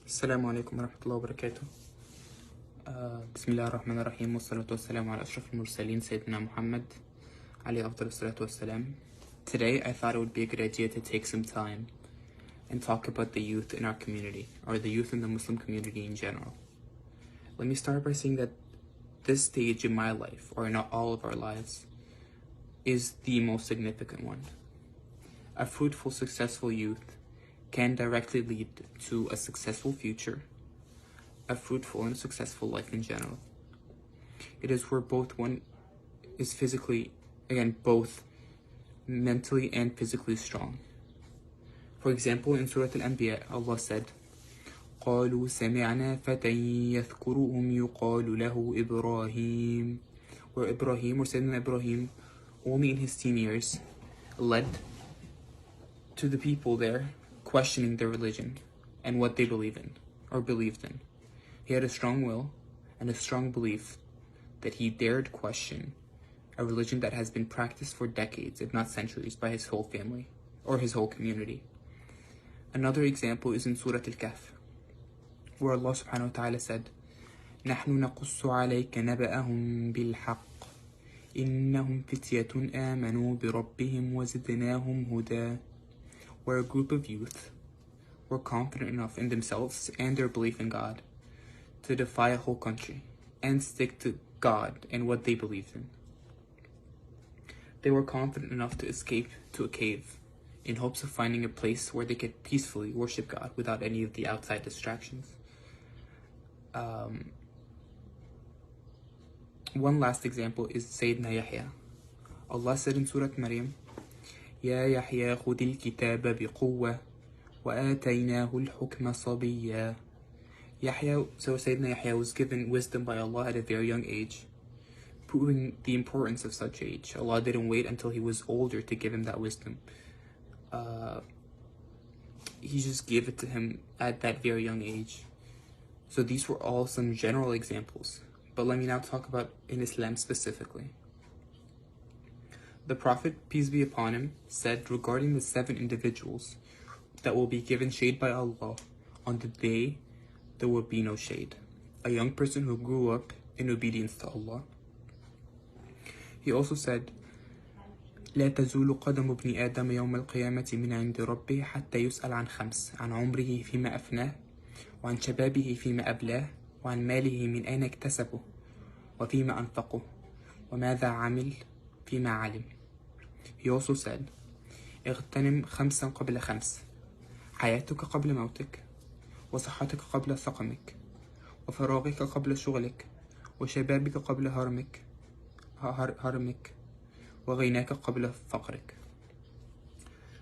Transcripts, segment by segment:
السلام عليكم ورحمة الله وبركاته. بسم الله الرحمن الرحيم، والصلاة والسلام على أشرف المرسلين سيدنا محمد عليه أفضل الصلاة والسلام. Today I thought it would be a good idea to take some time and talk about the youth in our community, or the youth in the Muslim community in general. Let me start by saying that this stage in my life, or in all of our lives, is the most significant one. A fruitful, successful youth can directly lead to a successful future, a fruitful and successful life in general. It is where one is physically, both mentally and physically strong. For example, in Surah Al-Anbiya, Allah said, قالوا سمعنا فتى يذكرهم يقال له إبراهيم, where Ibrahim, or Sayyidina Ibrahim, only in his teen years, led to the people there questioning their religion and what they believed in. He had a strong will and a strong belief that he dared question a religion that has been practiced for decades, if not centuries, by his whole family or his whole community. Another example is in Surah Al-Kahf, where Allah subhanahu wa ta'ala said, نحن نقص عليك نبأهم بالحق إنهم فتية آمنوا بربهم وزدناهم هدى, where a group of youth were confident enough in themselves and their belief in God to defy a whole country and stick to God and what they believed in. They were confident enough to escape to a cave in hopes of finding a place where they could peacefully worship God without any of the outside distractions. One last example is Sayyidina Yahya. Allah said in Surah Maryam, يا يحيى خذ الكتاب بقوة وآتيناه الحكم صبيا. So Sayyidina Yahya was given wisdom by Allah at a very young age, proving the importance of such age. Allah didn't wait until he was older to give him that wisdom. He just gave it to him at that very young age. So these were all some general examples, but let me now talk about in Islam specifically. The Prophet, peace be upon him, said regarding the 7 individuals that will be given shade by Allah on the day there will be no shade. A young person who grew up in obedience to Allah. He also said, لا تزول قدم ابن آدم يوم القيامة من عند ربه حتى يسأل عن 5 عن عمره فيما أفناه وعن شبابه فيما أبلاه وعن ماله من أين اكتسبه وفيما أنفقه وماذا عمل فيما علم. He also said, اغتنم 5 قبل 5 حياتك قبل موتك وصحتك قبل سقمك وفراغك قبل شغلك وشبابك قبل هرمك وغناك قبل فقرك.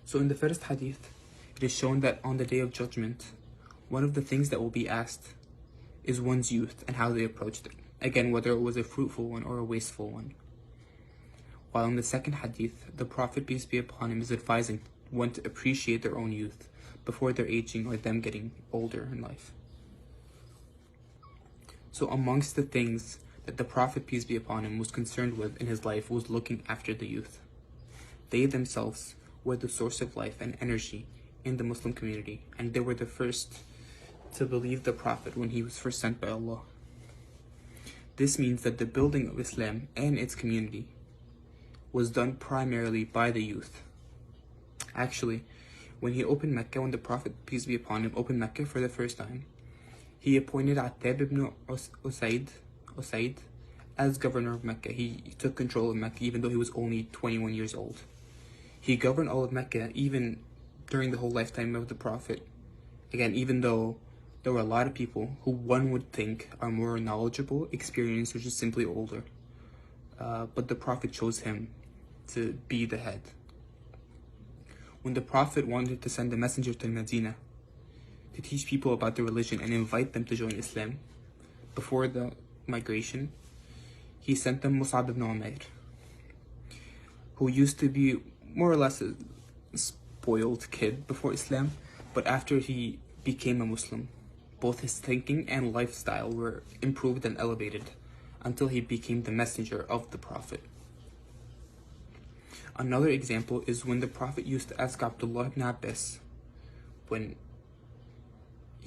So in the first hadith, it is shown that on the day of judgment, one of the things that will be asked is one's youth and how they approached it. Again, whether it was a fruitful one or a wasteful one. While in the second hadith, the Prophet, peace be upon him, is advising one to appreciate their own youth before their aging or them getting older in life. So amongst the things that the Prophet, peace be upon him, was concerned with in his life was looking after the youth. They themselves were the source of life and energy in the Muslim community, and they were the first to believe the Prophet when he was first sent by Allah. This means that the building of Islam and its community was done primarily by the youth. Actually, when he opened Mecca, when the Prophet, peace be upon him, opened Mecca for the first time, he appointed Attab ibn Usaid as governor of Mecca. He took control of Mecca even though he was only 21 years old. He governed all of Mecca even during the whole lifetime of the Prophet. Again, even though there were a lot of people who one would think are more knowledgeable, experienced, or just simply older. But the Prophet chose him to be the head. When the Prophet wanted to send a messenger to Medina to teach people about the religion and invite them to join Islam before the migration, he sent them Mus'ab ibn Umair, who used to be more or less a spoiled kid before Islam, but after he became a Muslim, both his thinking and lifestyle were improved and elevated until he became the messenger of the Prophet. Another example is when the Prophet used to ask Abdullah ibn Abbas when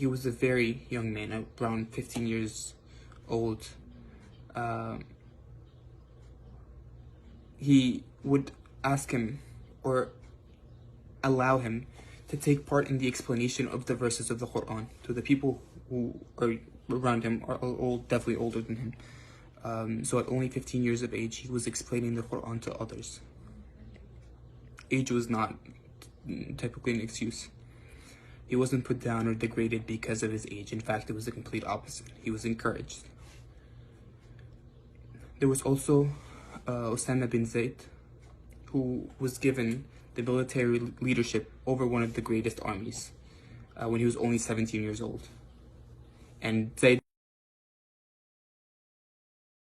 he was a very young man, around 15 years old. He would ask him or allow him to take part in the explanation of the verses of the Quran to the people who are around him, are old, definitely older than him. So at only 15 years of age, he was explaining the Quran to others. Age was not typically an excuse. He wasn't put down or degraded because of his age. In fact, it was the complete opposite. He was encouraged. There was also Osama bin Zayd, who was given the military leadership over one of the greatest armies when he was only 17 years old. And Zayd